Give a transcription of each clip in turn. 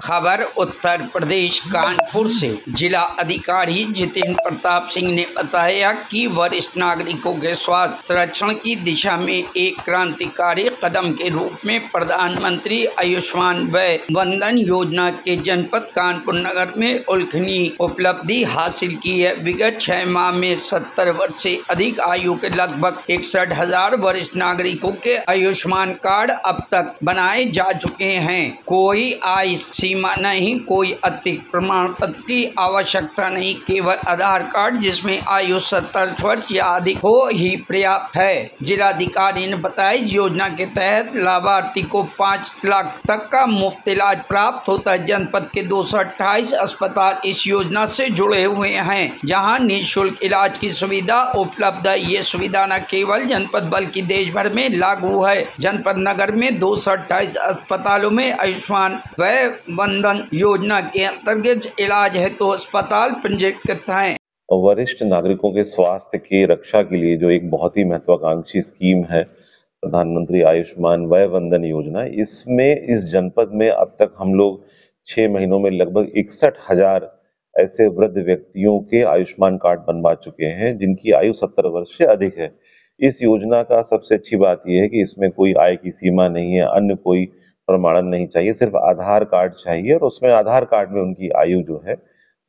खबर उत्तर प्रदेश कानपुर से। जिला अधिकारी जितेंद्र प्रताप सिंह ने बताया कि वरिष्ठ नागरिकों के स्वास्थ्य संरक्षण की दिशा में एक क्रांतिकारी कदम के रूप में प्रधानमंत्री आयुष्मान वय वंदन योजना के जनपद कानपुर नगर में उल्लेखनीय उपलब्धि हासिल की है। विगत 6 माह में 70 वर्ष से अधिक आयु के लगभग 61,000 वरिष्ठ नागरिकों के आयुष्मान कार्ड अब तक बनाए जा चुके हैं। कोई आय सीमा नहीं, कोई अतिरिक्त प्रमाण पत्र की आवश्यकता नहीं, केवल आधार कार्ड जिसमें आयु 70 वर्ष या अधिक हो ही पर्याप्त है। जिलाधिकारी ने बताया इस योजना के तहत लाभार्थी को 5 लाख तक का मुफ्त इलाज प्राप्त होता है। जनपद के 228 अस्पताल इस योजना से जुड़े हुए हैं, जहां निःशुल्क इलाज की सुविधा उपलब्ध है। ये सुविधा न केवल जनपद बल्कि देश भर में लागू है। जनपद नगर में 228 अस्पतालों में आयुष्मान वय वंदन योजना के अंतर्गत इलाज है तो अस्पताल पंजीकृत हैं। वरिष्ठ नागरिकों के स्वास्थ्य की रक्षा के लिए जो एक बहुत ही महत्वाकांक्षी स्कीम है प्रधानमंत्री आयुष्मान वय वंदन योजना, इसमें इस जनपद में अब तक हम लोग 6 महीनों में लगभग 61,000 ऐसे वृद्ध व्यक्तियों के आयुष्मान कार्ड बनवा चुके हैं जिनकी आयु 70 वर्ष से अधिक है। इस योजना का सबसे अच्छी बात यह है कि इसमें कोई आय की सीमा नहीं है, अन्य कोई प्रमाणन नहीं चाहिए, सिर्फ आधार कार्ड चाहिए और उसमें आधार कार्ड में उनकी आयु जो है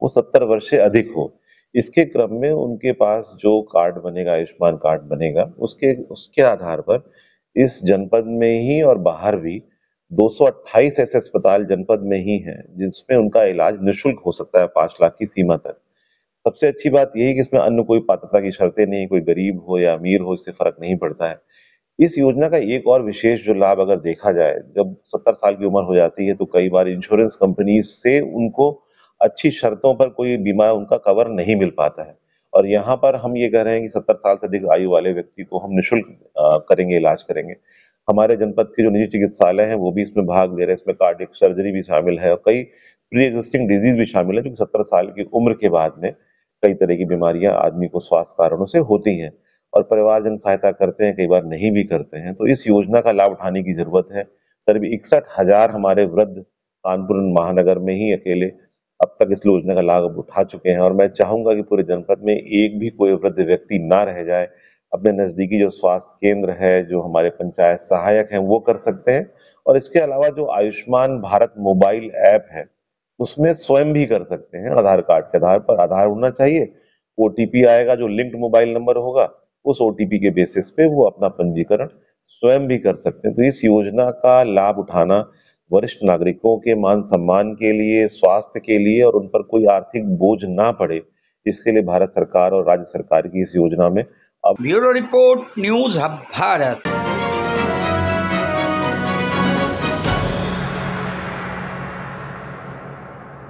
वो 70 वर्ष से अधिक हो। इसके क्रम में उनके पास जो कार्ड बनेगा, आयुष्मान कार्ड बनेगा, उसके आधार पर इस जनपद में ही और बाहर भी 228 ऐसे अस्पताल जनपद में ही हैं जिसमें उनका इलाज निःशुल्क हो सकता है 5 लाख की सीमा तक। सबसे अच्छी बात यही कि इसमें अन्य कोई पात्रता की शर्तें नहीं, कोई गरीब हो या अमीर हो, इससे फर्क नहीं पड़ता है। इस योजना का एक और विशेष जो लाभ अगर देखा जाए, जब 70 साल की उम्र हो जाती है तो कई बार इंश्योरेंस कंपनी से उनको अच्छी शर्तों पर कोई बीमा उनका कवर नहीं मिल पाता है, और यहाँ पर हम ये कह रहे हैं कि 70 साल से अधिक आयु वाले व्यक्ति को हम निःशुल्क करेंगे, इलाज करेंगे। हमारे जनपद के जो निजी चिकित्सालय हैं वो भी इसमें भाग ले रहे हैं, इसमें कार्डियक सर्जरी भी शामिल है और कई प्री एग्जिस्टिंग डिजीज भी शामिल है, क्योंकि 70 साल की उम्र के बाद में कई तरह की बीमारियां आदमी को स्वास्थ्य कारणों से होती हैं और परिवारजन सहायता करते हैं, कई बार नहीं भी करते हैं। तो इस योजना का लाभ उठाने की जरूरत है। करीब 61,000 हमारे वृद्ध कानपुर महानगर में ही अकेले अब तक इस योजना का लाभ उठा चुके हैं और मैं चाहूंगा कि पूरे जनपद में एक भी कोई वृद्ध व्यक्ति ना रह जाए। अपने नजदीकी जो स्वास्थ्य केंद्र है, जो हमारे पंचायत सहायक हैं, वो कर सकते हैं, और इसके अलावा जो आयुष्मान भारत मोबाइल ऐप है उसमें स्वयं भी कर सकते हैं। आधार कार्ड के आधार पर आधार होना चाहिए, ओटीपी आएगा जो लिंक्ड मोबाइल नंबर होगा, उस ओटीपी के बेसिस पे वो अपना पंजीकरण स्वयं भी कर सकते हैं। तो इस योजना का लाभ उठाना वरिष्ठ नागरिकों के मान सम्मान के लिए, स्वास्थ्य के लिए और उन पर कोई आर्थिक बोझ ना पड़े, इसके लिए भारत सरकार और राज्य सरकार की इस योजना में bureau report, news hub Bharat.